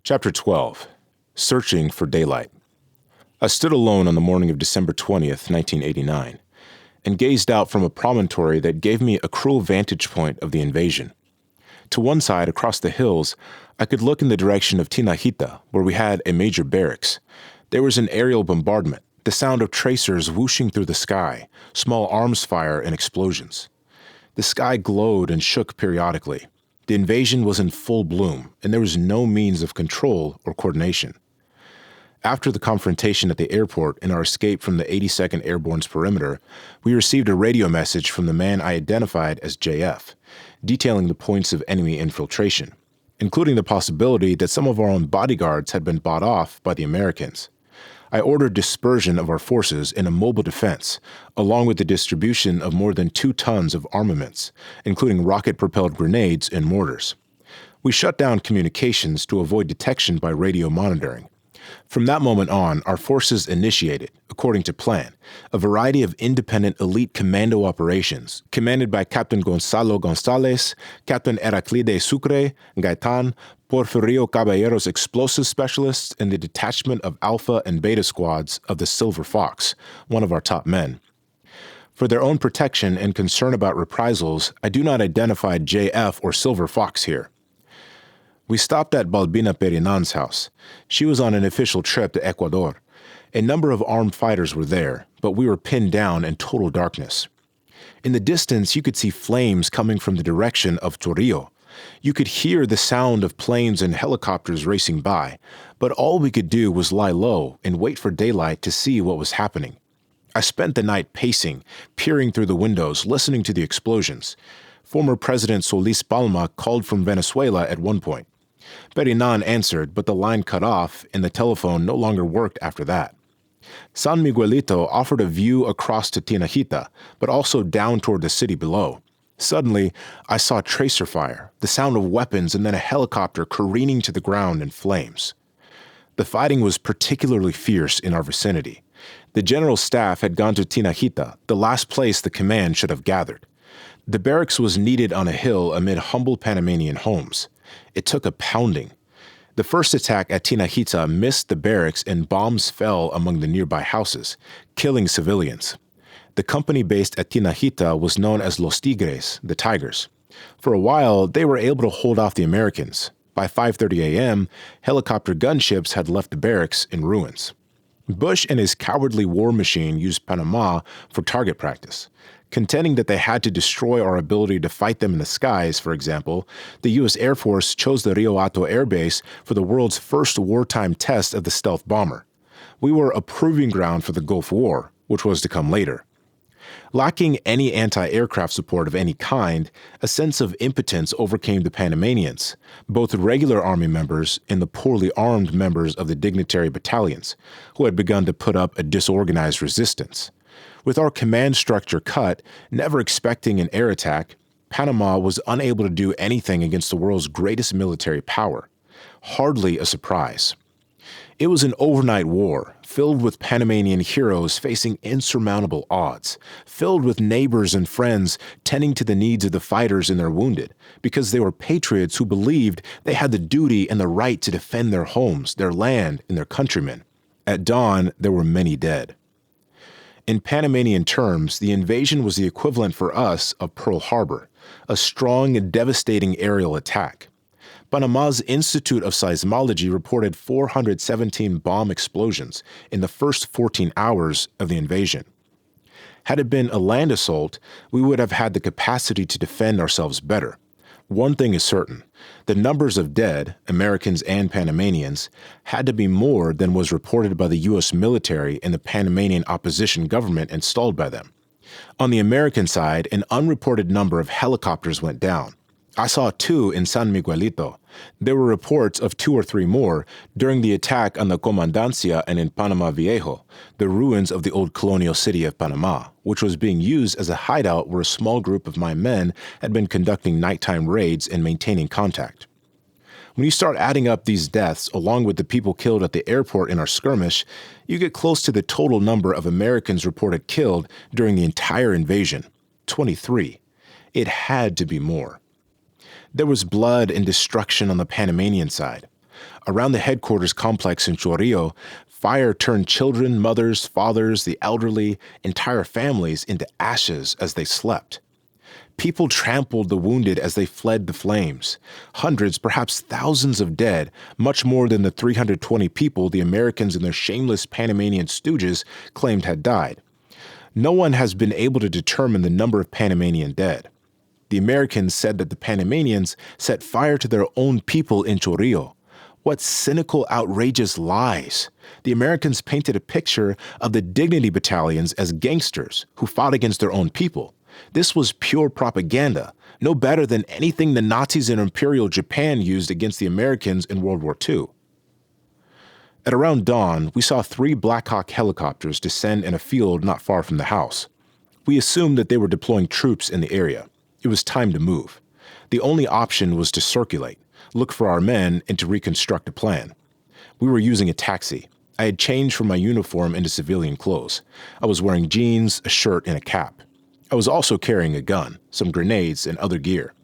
Chapter 12. Searching for Daylight. I stood alone on the morning of December 20th, 1989, and gazed out from a promontory that gave me a cruel vantage point of the invasion. To one side, across the hills, I could look in the direction of Tinajita, where we had a major barracks. There was an aerial bombardment, the sound of tracers whooshing through the sky, small arms fire and explosions. The sky glowed and shook periodically. The invasion was in full bloom, and there was no means of control or coordination. After the confrontation at the airport and our escape from the 82nd Airborne's perimeter, we received a radio message from the man I identified as JF, detailing the points of enemy infiltration, including the possibility that some of our own bodyguards had been bought off by the Americans. I ordered dispersion of our forces in a mobile defense, along with the distribution of more than 2 tons of armaments, including rocket-propelled grenades and mortars. We shut down communications to avoid detection by radio monitoring. From that moment on, our forces initiated, according to plan, a variety of independent elite commando operations commanded by Captain Gonzalo Gonzalez, Captain Heraclide Sucre, Gaetan, Porfirio Caballero's explosive specialists, and the detachment of Alpha and Beta squads of the Silver Fox, one of our top men. For their own protection and concern about reprisals, I do not identify JF or Silver Fox here. We stopped at Balbina Perinan's house. She was on an official trip to Ecuador. A number of armed fighters were there, but we were pinned down in total darkness. In the distance, you could see flames coming from the direction of Torrio. You could hear the sound of planes and helicopters racing by, but all we could do was lie low and wait for daylight to see what was happening. I spent the night pacing, peering through the windows, listening to the explosions. Former President Solis Palma called from Venezuela at one point. Perinan answered, but the line cut off and the telephone no longer worked after that. San Miguelito offered a view across to Tinajita, but also down toward the city below. Suddenly, I saw tracer fire, the sound of weapons, and then a helicopter careening to the ground in flames. The fighting was particularly fierce in our vicinity. The general staff had gone to Tinajita, the last place the command should have gathered. The barracks was needed on a hill amid humble Panamanian homes. It took a pounding. The first attack at Tinajita missed the barracks and bombs fell among the nearby houses, killing civilians. The company based at Tinajita was known as Los Tigres, the Tigers. For a while, they were able to hold off the Americans. By 5:30 a.m., helicopter gunships had left the barracks in ruins. Bush and his cowardly war machine used Panama for target practice. Contending that they had to destroy our ability to fight them in the skies, for example, the U.S. Air Force chose the Rio Hato Air Base for the world's first wartime test of the stealth bomber. We were a proving ground for the Gulf War, which was to come later. Lacking any anti-aircraft support of any kind, a sense of impotence overcame the Panamanians, both regular Army members and the poorly armed members of the dignitary battalions, who had begun to put up a disorganized resistance. With our command structure cut, never expecting an air attack, Panama was unable to do anything against the world's greatest military power. Hardly a surprise. It was an overnight war, filled with Panamanian heroes facing insurmountable odds, filled with neighbors and friends tending to the needs of the fighters and their wounded, because they were patriots who believed they had the duty and the right to defend their homes, their land, and their countrymen. At dawn, there were many dead. In Panamanian terms, the invasion was the equivalent for us of Pearl Harbor, a strong and devastating aerial attack. Panama's Institute of Seismology reported 417 bomb explosions in the first 14 hours of the invasion. Had it been a land assault, we would have had the capacity to defend ourselves better. One thing is certain, the numbers of dead, Americans and Panamanians, had to be more than was reported by the U.S. military and the Panamanian opposition government installed by them. On the American side, an unreported number of helicopters went down. I saw 2 in San Miguelito. There were reports of 2 or 3 more during the attack on the Comandancia and in Panama Viejo, the ruins of the old colonial city of Panama, which was being used as a hideout where a small group of my men had been conducting nighttime raids and maintaining contact. When you start adding up these deaths along with the people killed at the airport in our skirmish, you get close to the total number of Americans reported killed during the entire invasion, 23. It had to be more. There was blood and destruction on the Panamanian side. Around the headquarters complex in Chorrillo, fire turned children, mothers, fathers, the elderly, entire families into ashes as they slept. People trampled the wounded as they fled the flames. Hundreds, perhaps thousands of dead, much more than the 320 people the Americans and their shameless Panamanian stooges claimed had died. No one has been able to determine the number of Panamanian dead. The Americans said that the Panamanians set fire to their own people in Chorrillo. What cynical, outrageous lies! The Americans painted a picture of the Dignity Battalions as gangsters who fought against their own people. This was pure propaganda, no better than anything the Nazis in Imperial Japan used against the Americans in World War II. At around dawn, we saw 3 Black Hawk helicopters descend in a field not far from the house. We assumed that they were deploying troops in the area. It was time to move. The only option was to circulate, look for our men, and to reconstruct a plan. We were using a taxi. I had changed from my uniform into civilian clothes. I was wearing jeans, a shirt, and a cap. I was also carrying a gun, some grenades, and other gear.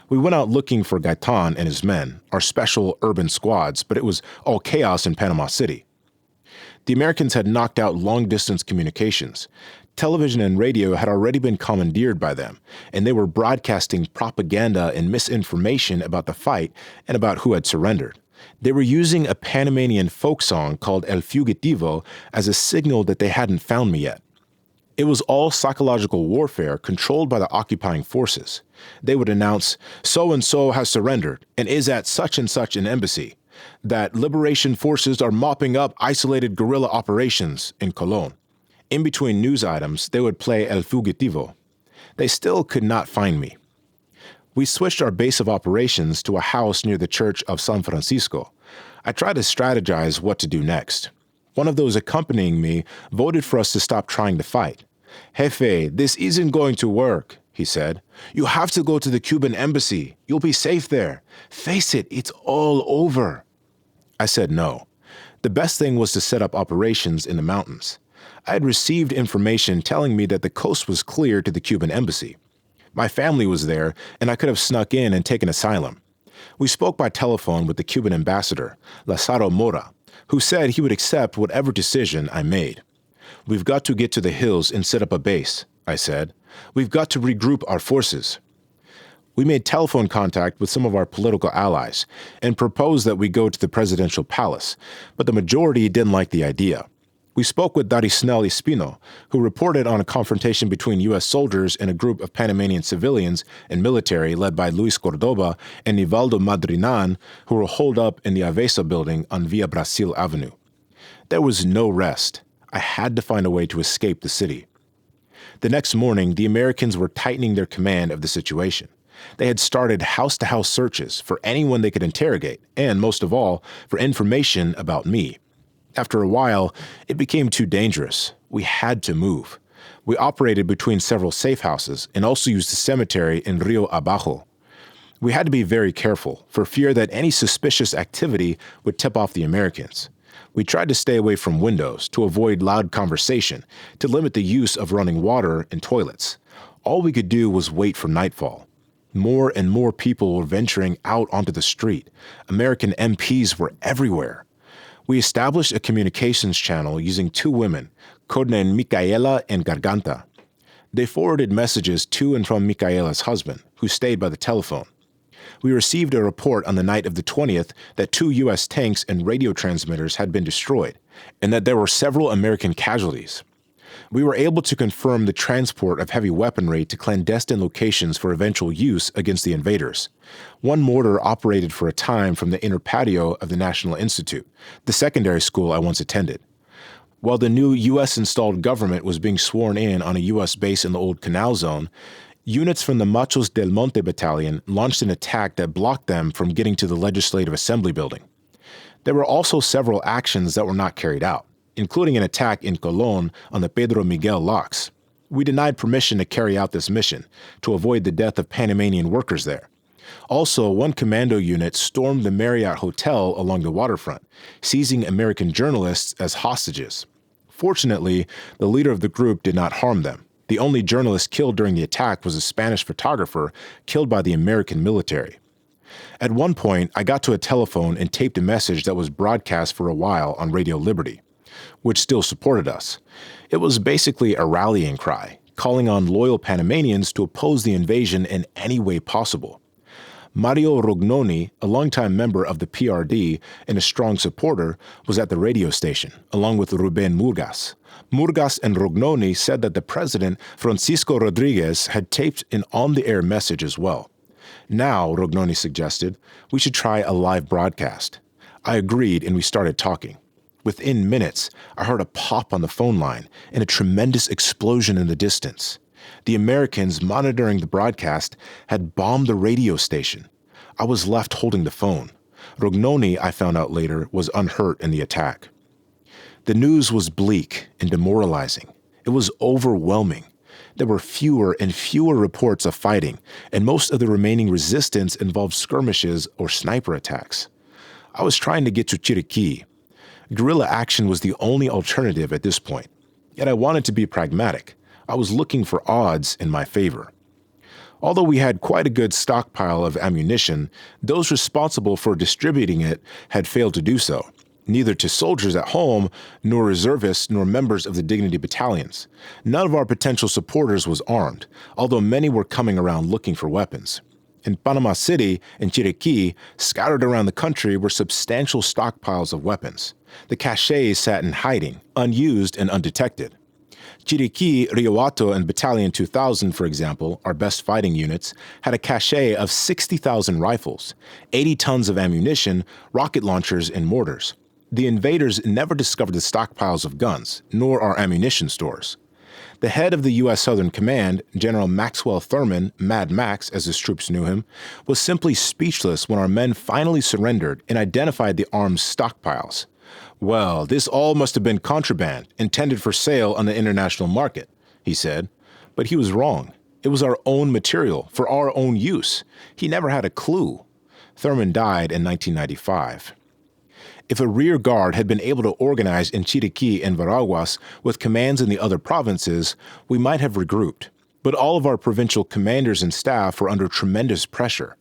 We went out looking for Gaitan and his men, our special urban squads, but it was all chaos in Panama City. The Americans had knocked out long-distance communications. Television and radio had already been commandeered by them, and they were broadcasting propaganda and misinformation about the fight and about who had surrendered. They were using a Panamanian folk song called El Fugitivo as a signal that they hadn't found me yet. It was all psychological warfare controlled by the occupying forces. They would announce, so-and-so has surrendered and is at such and such an embassy, that liberation forces are mopping up isolated guerrilla operations in Colón. In between news items, they would play El Fugitivo. They still could not find me. We switched our base of operations to a house near the Church of San Francisco. I tried to strategize what to do next. One of those accompanying me voted for us to stop trying to fight. "Jefe, this isn't going to work," he said. "You have to go to the Cuban embassy. You'll be safe there. Face it, it's all over." I said no. The best thing was to set up operations in the mountains. I had received information telling me that the coast was clear to the Cuban embassy. My family was there, and I could have snuck in and taken asylum. We spoke by telephone with the Cuban ambassador, Lazaro Mora, who said he would accept whatever decision I made. "We've got to get to the hills and set up a base," I said. "We've got to regroup our forces." We made telephone contact with some of our political allies and proposed that we go to the presidential palace, but the majority didn't like the idea. We spoke with Darisnel Espino, who reported on a confrontation between U.S. soldiers and a group of Panamanian civilians and military led by Luis Cordoba and Nivaldo Madrinan, who were holed up in the Avesa building on Via Brasil Avenue. There was no rest. I had to find a way to escape the city. The next morning, the Americans were tightening their command of the situation. They had started house-to-house searches for anyone they could interrogate, and most of all, for information about me. After a while, it became too dangerous. We had to move. We operated between several safe houses and also used the cemetery in Rio Abajo. We had to be very careful for fear that any suspicious activity would tip off the Americans. We tried to stay away from windows to avoid loud conversation, to limit the use of running water and toilets. All we could do was wait for nightfall. More and more people were venturing out onto the street. American MPs were everywhere. We established a communications channel using 2 women, codenamed Micaela and Garganta. They forwarded messages to and from Micaela's husband, who stayed by the telephone. We received a report on the night of the 20th that 2 U.S. tanks and radio transmitters had been destroyed, and that there were several American casualties. We were able to confirm the transport of heavy weaponry to clandestine locations for eventual use against the invaders. 1 mortar operated for a time from the inner patio of the National Institute, the secondary school I once attended. While the new U.S.-installed government was being sworn in on a U.S. base in the old Canal Zone, units from the Machos del Monte Battalion launched an attack that blocked them from getting to the Legislative Assembly building. There were also several actions that were not carried out, including an attack in Colón on the Pedro Miguel locks. We denied permission to carry out this mission to avoid the death of Panamanian workers there. Also, 1 commando unit stormed the Marriott Hotel along the waterfront, seizing American journalists as hostages. Fortunately, the leader of the group did not harm them. The only journalist killed during the attack was a Spanish photographer killed by the American military. At one point, I got to a telephone and taped a message that was broadcast for a while on Radio Liberty, which still supported us. It was basically a rallying cry, calling on loyal Panamanians to oppose the invasion in any way possible. Mario Rognoni, a longtime member of the PRD and a strong supporter, was at the radio station, along with Ruben Murgas. Murgas and Rognoni said that the president, Francisco Rodriguez, had taped an on-the-air message as well. Now, Rognoni suggested, we should try a live broadcast. I agreed and we started talking. Within minutes, I heard a pop on the phone line and a tremendous explosion in the distance. The Americans monitoring the broadcast had bombed the radio station. I was left holding the phone. Rognoni, I found out later, was unhurt in the attack. The news was bleak and demoralizing. It was overwhelming. There were fewer and fewer reports of fighting, and most of the remaining resistance involved skirmishes or sniper attacks. I was trying to get to Chiriquí. Guerrilla action was the only alternative at this point, yet I wanted to be pragmatic. I was looking for odds in my favor. Although we had quite a good stockpile of ammunition, those responsible for distributing it had failed to do so, neither to soldiers at home, nor reservists, nor members of the Dignity battalions. None of our potential supporters was armed, although many were coming around looking for weapons. In Panama City and Chiriquí, scattered around the country were substantial stockpiles of weapons. The caches sat in hiding, unused and undetected. Chiriquí, Rio Hato, and Battalion 2000, for example, our best fighting units, had a cache of 60,000 rifles, 80 tons of ammunition, rocket launchers, and mortars. The invaders never discovered the stockpiles of guns, nor our ammunition stores. The head of the U.S. Southern Command, General Maxwell Thurman, Mad Max as his troops knew him, was simply speechless when our men finally surrendered and identified the arms stockpiles. Well, this all must have been contraband, intended for sale on the international market, he said. But he was wrong. It was our own material, for our own use. He never had a clue. Thurman died in 1995. If a rear guard had been able to organize in Chiriquí and Veraguas with commands in the other provinces, we might have regrouped. But all of our provincial commanders and staff were under tremendous pressure.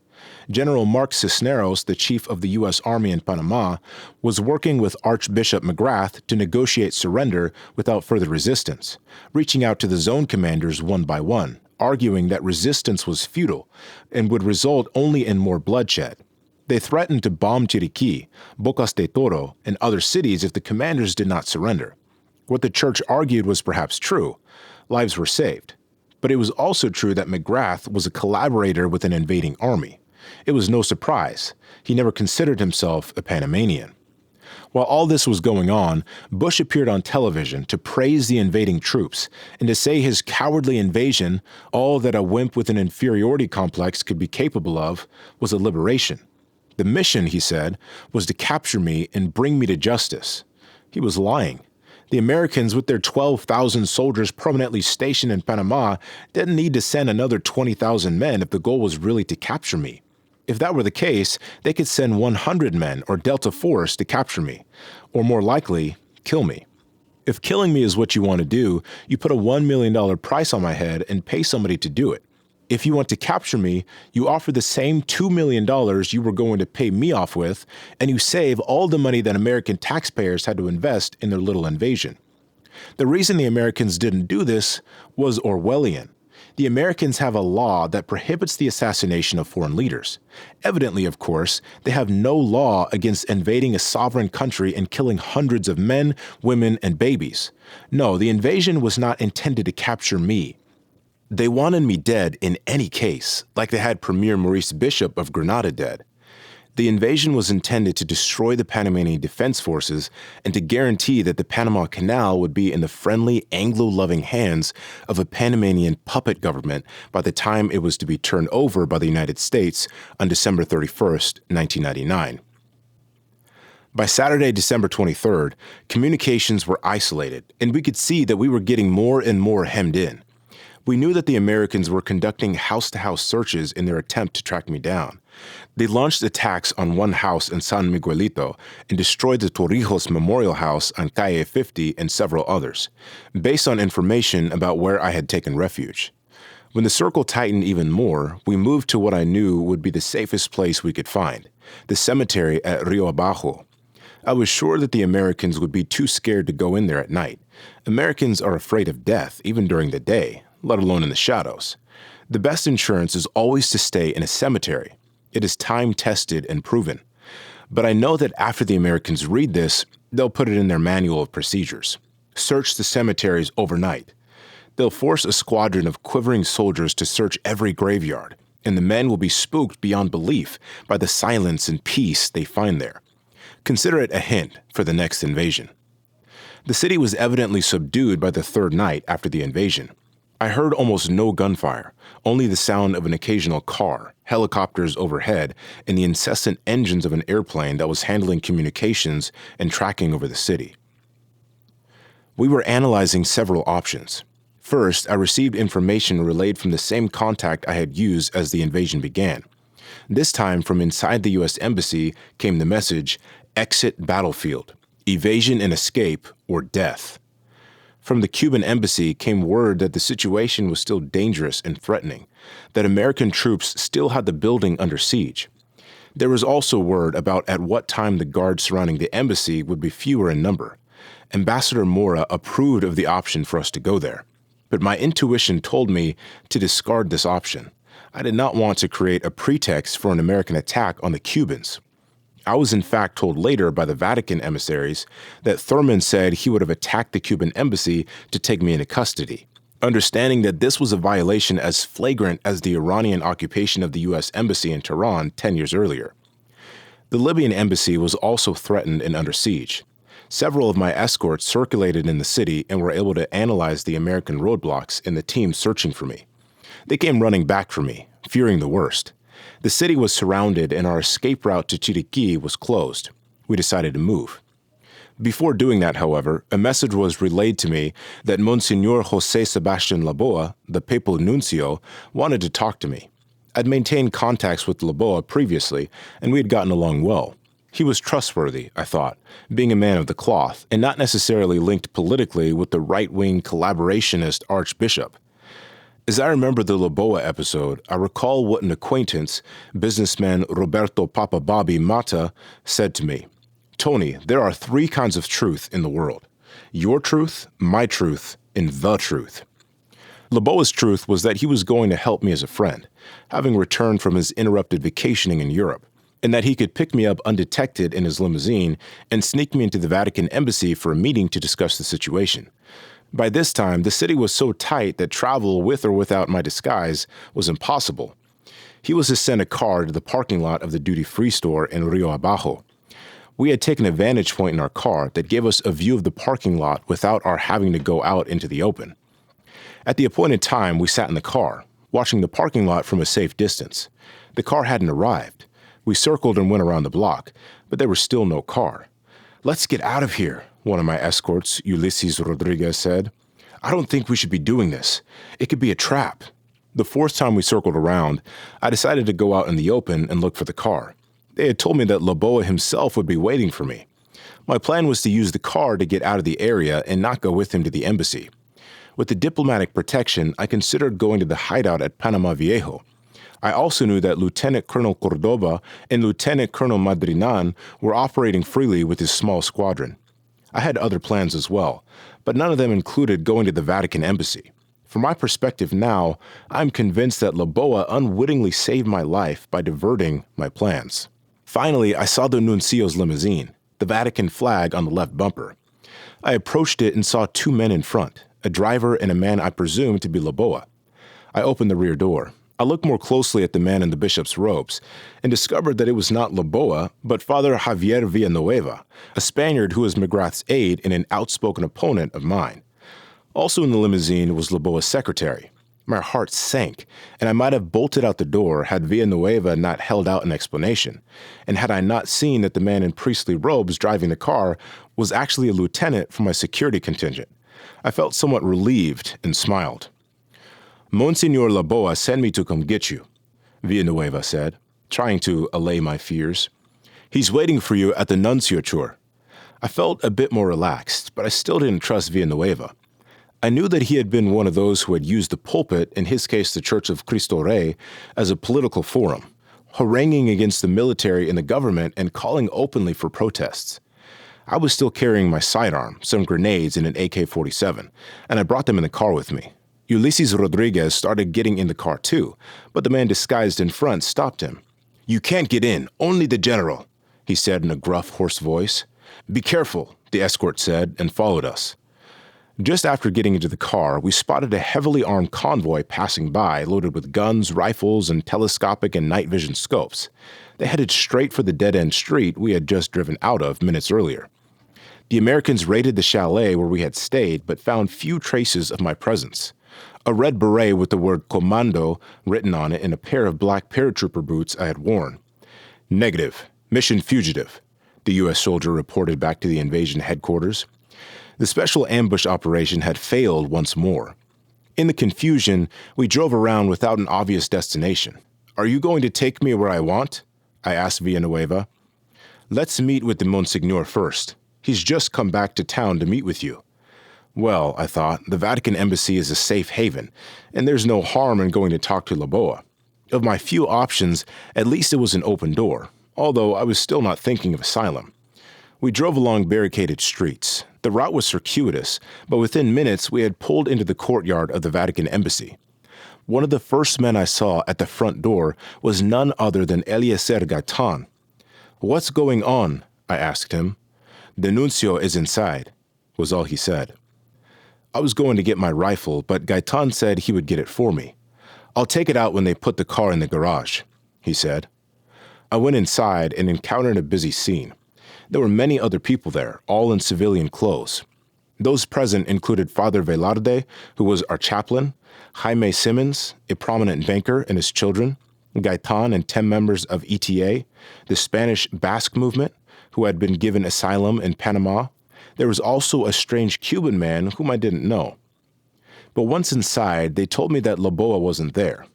General Mark Cisneros, the chief of the U.S. Army in Panama, was working with Archbishop McGrath to negotiate surrender without further resistance, reaching out to the zone commanders one by one, arguing that resistance was futile and would result only in more bloodshed. They threatened to bomb Chiriquí, Bocas de Toro, and other cities if the commanders did not surrender. What the church argued was perhaps true. Lives were saved. But it was also true that McGrath was a collaborator with an invading army. It was no surprise. He never considered himself a Panamanian. While all this was going on, Bush appeared on television to praise the invading troops and to say his cowardly invasion, all that a wimp with an inferiority complex could be capable of, was a liberation. The mission, he said, was to capture me and bring me to justice. He was lying. The Americans, with their 12,000 soldiers permanently stationed in Panama, didn't need to send another 20,000 men if the goal was really to capture me. If that were the case, they could send 100 men or Delta Force to capture me, or more likely, kill me. If killing me is what you want to do, you put a $1 million price on my head and pay somebody to do it. If you want to capture me, you offer the same $2 million you were going to pay me off with, and you save all the money that American taxpayers had to invest in their little invasion. The reason the Americans didn't do this was Orwellian. The Americans have a law that prohibits the assassination of foreign leaders. Evidently, of course, they have no law against invading a sovereign country and killing hundreds of men, women, and babies. No, the invasion was not intended to capture me. They wanted me dead in any case, like they had Premier Maurice Bishop of Grenada dead. The invasion was intended to destroy the Panamanian Defense Forces and to guarantee that the Panama Canal would be in the friendly, Anglo-loving hands of a Panamanian puppet government by the time it was to be turned over by the United States on December 31st, 1999. By Saturday, December 23rd, communications were isolated, and we could see that we were getting more and more hemmed in. We knew that the Americans were conducting house-to-house searches in their attempt to track me down. They launched attacks on one house in San Miguelito and destroyed the Torrijos Memorial House on Calle 50 and several others, based on information about where I had taken refuge. When the circle tightened even more, we moved to what I knew would be the safest place we could find, the cemetery at Rio Abajo. I was sure that the Americans would be too scared to go in there at night. Americans are afraid of death even during the day, let alone in the shadows. The best insurance is always to stay in a cemetery. It is time-tested and proven. But I know that after the Americans read this, they'll put it in their manual of procedures. Search the cemeteries overnight. They'll force a squadron of quivering soldiers to search every graveyard, and the men will be spooked beyond belief by the silence and peace they find there. Consider it a hint for the next invasion. The city was evidently subdued by the third night after the invasion. I heard almost no gunfire, only the sound of an occasional car, helicopters overhead, and the incessant engines of an airplane that was handling communications and tracking over the city. We were analyzing several options. First, I received information relayed from the same contact I had used as the invasion began. This time, from inside the U.S. Embassy came the message, "Exit battlefield, evasion and escape, or death." From the Cuban embassy came word that the situation was still dangerous and threatening, that American troops still had the building under siege. There was also word about at what time the guards surrounding the embassy would be fewer in number. Ambassador Mora approved of the option for us to go there, but my intuition told me to discard this option. I did not want to create a pretext for an American attack on the Cubans. I was in fact told later by the Vatican emissaries that Thurman said he would have attacked the Cuban embassy to take me into custody, understanding that this was a violation as flagrant as the Iranian occupation of the U.S. Embassy in Tehran 10 years earlier. The Libyan embassy was also threatened and under siege. Several of my escorts circulated in the city and were able to analyze the American roadblocks and the team searching for me. They came running back for me, fearing the worst. The city was surrounded and our escape route to Chiriquí was closed. We decided to move. Before doing that, however, a message was relayed to me that Monsignor José Sebastián Laboa, the papal nuncio, wanted to talk to me. I'd maintained contacts with Laboa previously, and we had gotten along well. He was trustworthy, I thought, being a man of the cloth, and not necessarily linked politically with the right-wing collaborationist archbishop. As I remember the Laboa episode, I recall what an acquaintance, businessman Roberto Papa Bobby Mata, said to me. "Tony, there are 3 kinds of truth in the world. Your truth, my truth, and the truth." Laboa's truth was that he was going to help me as a friend, having returned from his interrupted vacationing in Europe, and that he could pick me up undetected in his limousine and sneak me into the Vatican embassy for a meeting to discuss the situation. By this time, the city was so tight that travel with or without my disguise was impossible. He was to send a car to the parking lot of the duty-free store in Rio Abajo. We had taken a vantage point in our car that gave us a view of the parking lot without our having to go out into the open. At the appointed time, we sat in the car, watching the parking lot from a safe distance. The car hadn't arrived. We circled and went around the block, but there was still no car. "Let's get out of here," one of my escorts, Ulysses Rodriguez, said. "I don't think we should be doing this. It could be a trap." The 4th time we circled around, I decided to go out in the open and look for the car. They had told me that Laboa himself would be waiting for me. My plan was to use the car to get out of the area and not go with him to the embassy. With the diplomatic protection, I considered going to the hideout at Panama Viejo. I also knew that Lieutenant Colonel Cordoba and Lieutenant Colonel Madrinan were operating freely with his small squadron. I had other plans as well, but none of them included going to the Vatican embassy. From my perspective now, I'm convinced that Laboa unwittingly saved my life by diverting my plans. Finally, I saw the nuncio's limousine, the Vatican flag on the left bumper. I approached it and saw 2 men in front, a driver and a man I presumed to be Laboa. I opened the rear door. I looked more closely at the man in the bishop's robes and discovered that it was not Laboa, but Father Javier Villanueva, a Spaniard who was McGrath's aide and an outspoken opponent of mine. Also in the limousine was Laboa's secretary. My heart sank, and I might have bolted out the door had Villanueva not held out an explanation, and had I not seen that the man in priestly robes driving the car was actually a lieutenant from my security contingent. I felt somewhat relieved and smiled. "Monsignor Laboa sent me to come get you," Villanueva said, trying to allay my fears. "He's waiting for you at the nunciature." I felt a bit more relaxed, but I still didn't trust Villanueva. I knew that he had been one of those who had used the pulpit, in his case the Church of Cristo Rey, as a political forum, haranguing against the military and the government and calling openly for protests. I was still carrying my sidearm, some grenades, and an AK-47, and I brought them in the car with me. Ulysses Rodriguez started getting in the car too, but the man disguised in front stopped him. "You can't get in, only the general," he said in a gruff, hoarse voice. "Be careful," the escort said, and followed us. Just after getting into the car, we spotted a heavily armed convoy passing by, loaded with guns, rifles, and telescopic and night vision scopes. They headed straight for the dead-end street we had just driven out of minutes earlier. The Americans raided the chalet where we had stayed, but found few traces of my presence. A red beret with the word Commando written on it and a pair of black paratrooper boots I had worn. "Negative. Mission fugitive," the U.S. soldier reported back to the invasion headquarters. The special ambush operation had failed once more. In the confusion, we drove around without an obvious destination. "Are you going to take me where I want?" I asked Villanueva. "Let's meet with the Monsignor first. He's just come back to town to meet with you." Well, I thought, the Vatican Embassy is a safe haven, and there's no harm in going to talk to Laboa. Of my few options, at least it was an open door, although I was still not thinking of asylum. We drove along barricaded streets. The route was circuitous, but within minutes we had pulled into the courtyard of the Vatican Embassy. One of the first men I saw at the front door was none other than Eliezer Gaitan. "What's going on?" I asked him. "The nuncio is inside," was all he said. I was going to get my rifle, but Gaitan said he would get it for me. "I'll take it out when they put the car in the garage," he said. I went inside and encountered a busy scene. There were many other people there, all in civilian clothes. Those present included Father Velarde, who was our chaplain, Jaime Simmons, a prominent banker, and his children, Gaitan and 10 members of ETA, the Spanish Basque movement, who had been given asylum in Panama. There was also a strange Cuban man whom I didn't know. But once inside, they told me that Laboa wasn't there.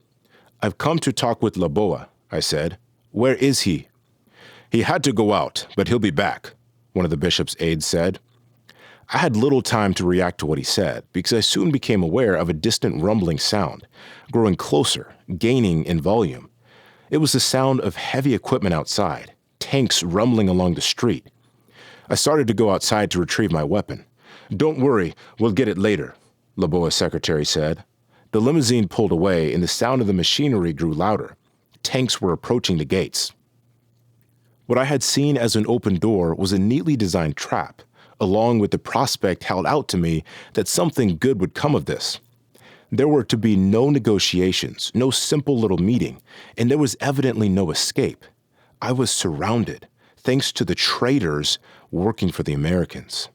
"I've come to talk with Laboa," I said. "Where is he?" "He had to go out, but he'll be back," one of the bishop's aides said. I had little time to react to what he said, because I soon became aware of a distant rumbling sound, growing closer, gaining in volume. It was the sound of heavy equipment outside, tanks rumbling along the street. I started to go outside to retrieve my weapon. "Don't worry, we'll get it later," Laboa's secretary said. The limousine pulled away, and the sound of the machinery grew louder. Tanks were approaching the gates. What I had seen as an open door was a neatly designed trap, along with the prospect held out to me that something good would come of this. There were to be no negotiations, no simple little meeting, and there was evidently no escape. I was surrounded, thanks to the traitors working for the Americans.